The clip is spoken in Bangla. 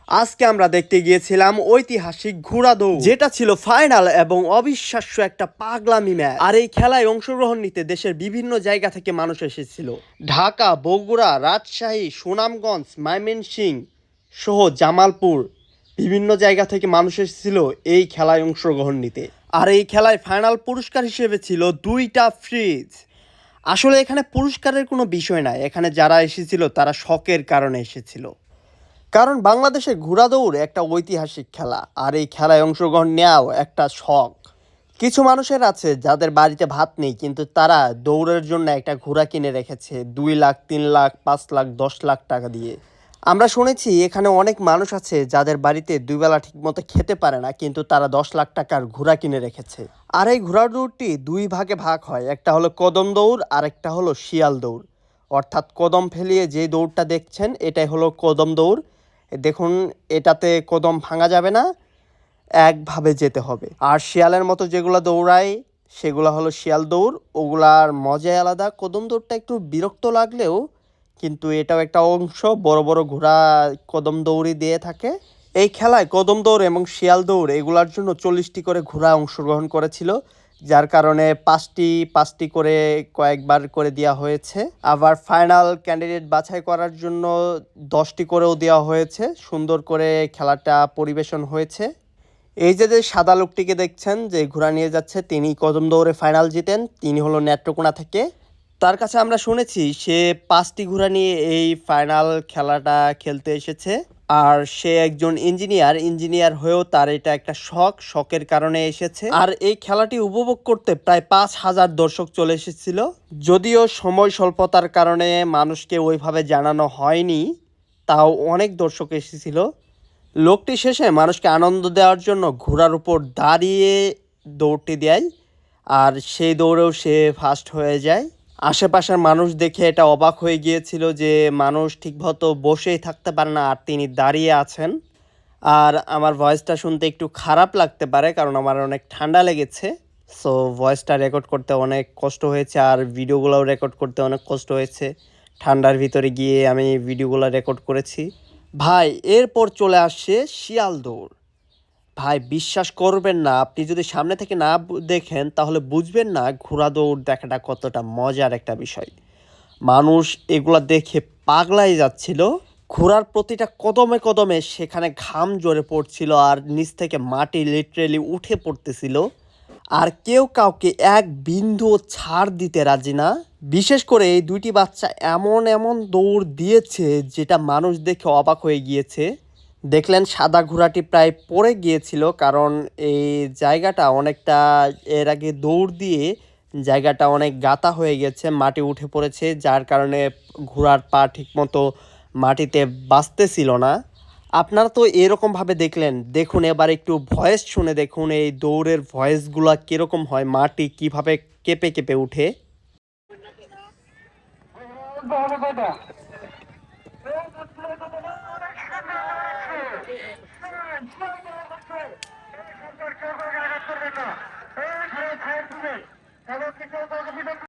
আজকে আমরা দেখতে গিয়েছিলাম ঐতিহাসিক ঘোড়া দৌড়, যেটা ছিল ফাইনাল এবং অবিশ্বাস্য একটা পাগলামি ম্যাচ। আর এই খেলায় অংশগ্রহণ নিতে দেশের বিভিন্ন জায়গা থেকে মানুষ এসেছিল। ঢাকা, বগুড়া, রাজশাহী, সুনামগঞ্জ, ময়মনসিংহ সহ জামালপুর বিভিন্ন জায়গা থেকে মানুষ এসেছিল এই খেলায় অংশগ্রহণ নিতে। আর এই খেলায় ফাইনাল পুরস্কার হিসেবে ছিল 2টা ফ্রিজ। আসলে এখানে পুরস্কারের কোনো বিষয় নাই, এখানে যারা এসেছিল তারা শখের কারণে এসেছিল। কারণ বাংলাদেশে ঘোড়া দৌড় একটা ঐতিহাসিক খেলা, আর এই খেলায় অংশগ্রহণ নেওয়াও একটা শখ। কিছু মানুষের আছে যাদের বাড়িতে ভাত নেই, কিন্তু তারা দৌড়ের জন্য একটা ঘোড়া কিনে রেখেছে 2 লাখ, 3 লাখ, 5 লাখ, 10 লাখ টাকা দিয়ে। আমরা শুনেছি এখানে অনেক মানুষ আছে যাদের বাড়িতে 2 বেলা ঠিকমতো খেতে পারে না, কিন্তু তারা 10 লাখ টাকার ঘোড়া কিনে রেখেছে। আর এই ঘোড়া দৌড়টি 2 ভাগে ভাগ হয়, একটা হলো কদম দৌড় আর একটা হলো শিয়াল দৌড়। অর্থাৎ কদম ফেলিয়ে যে দৌড়টা দেখছেন এটাই হলো কদম দৌড়। দেখুন, এটাতে কদম ভাঙা যাবে না, একভাবে যেতে হবে। আর শিয়ালের মতো যেগুলো দৌড়ায় সেগুলো হলো শিয়াল দৌড়, ওগুলার মজাই আলাদা। কদম দৌড়টা একটু বিরক্ত লাগলেও কিন্তু এটাও একটা অংশ, বড় বড় ঘোড়া কদম দৌড়ই দিয়ে থাকে। এই খেলায় কদম দৌড় এবং শিয়াল দৌড় এগুলার জন্য 40টি করে ঘোড়া অংশগ্রহণ করেছিল, যার কারণে পাঁচটি পাঁচটি করে কয়েকবার করে দেওয়া হয়েছে। আবার ফাইনাল ক্যান্ডিডেট বাছাই করার জন্য 10টি করেও দেওয়া হয়েছে। সুন্দর করে খেলাটা পরিবেশন হয়েছে। এই যে সাদা লোকটিকে দেখছেন যে ঘোড়া নিয়ে যাচ্ছে, তিনি কদম দৌড়ে ফাইনাল জিতেন। তিনি হলো নেত্রকোনা থেকে। তার কাছে আমরা শুনেছি সে 5টি ঘোড়া নিয়ে এই ফাইনাল খেলাটা খেলতে এসেছে। আর সে একজন ইঞ্জিনিয়ার হয়েও তার এটা একটা শখের কারণে এসেছে। আর এই খেলাটি উপভোগ করতে প্রায় 5,000 দর্শক চলে এসেছিল। যদিও সময় স্বল্পতার কারণে মানুষকে ওইভাবে জানানো হয়নি, তাও অনেক দর্শক এসেছিল। লোকটি শেষে মানুষকে আনন্দ দেওয়ার জন্য ঘোড়ার উপর দাঁড়িয়ে দৌড়টি দেয়, আর সেই দৌড়েও সে ফার্স্ট হয়ে যায়। আশেপাশের মানুষ দেখে এটা অবাক হয়ে গিয়েছিল যে মানুষ ঠিকমতো বসেই থাকতে পারে না, আর তিনি দাঁড়িয়ে আছেন। আর আমার ভয়েসটা শুনতে একটু খারাপ লাগতে পারে, কারণ আমার অনেক ঠান্ডা লেগেছে। সো ভয়েসটা রেকর্ড করতে অনেক কষ্ট হয়েছে, আর ভিডিওগুলোও রেকর্ড করতে অনেক কষ্ট হয়েছে। ঠান্ডার ভিতরে গিয়ে আমি ভিডিওগুলো রেকর্ড করেছি। ভাই, এরপর চলে আসছে শিয়াল দৌড়। ভাই, বিশ্বাস করবেন না, আপনি যদি সামনে থেকে না দেখেন তাহলে বুঝবেন না ঘোড়া দৌড় দেখাটা কতটা মজার একটা বিষয়। মানুষ এগুলা দেখে পাগলাই যাচ্ছিল। ঘোড়ার প্রতিটা কদমে কদমে সেখানে ঘাম ঝরে পড়ছিল, আর নিচ থেকে মাটি লিটারেলি উঠে পড়তেছিল। আর কেউ কাউকে এক বিন্দু ছাড় দিতে রাজি না। বিশেষ করে এই 2টি বাচ্চা এমন এমন দৌড় দিয়েছে যেটা মানুষ দেখে অবাক হয়ে গিয়েছে। দেখলেন সাদা ঘোড়াটি প্রায় পড়ে গিয়েছিল, কারণ এই জায়গাটা অনেকটা, এর আগে দৌড় দিয়ে জায়গাটা অনেক গাঁথা হয়ে গেছে, মাটি উঠে পড়েছে, যার কারণে ঘোড়ার পা ঠিকমতো মাটিতে বাজতেছিল না। আপনারা তো এরকমভাবে দেখলেন, দেখুন এবার একটু ভয়েস শুনে দেখুন এই দৌড়ের ভয়েসগুলো কীরকম হয়, মাটি কিভাবে কেঁপে কেঁপে উঠে।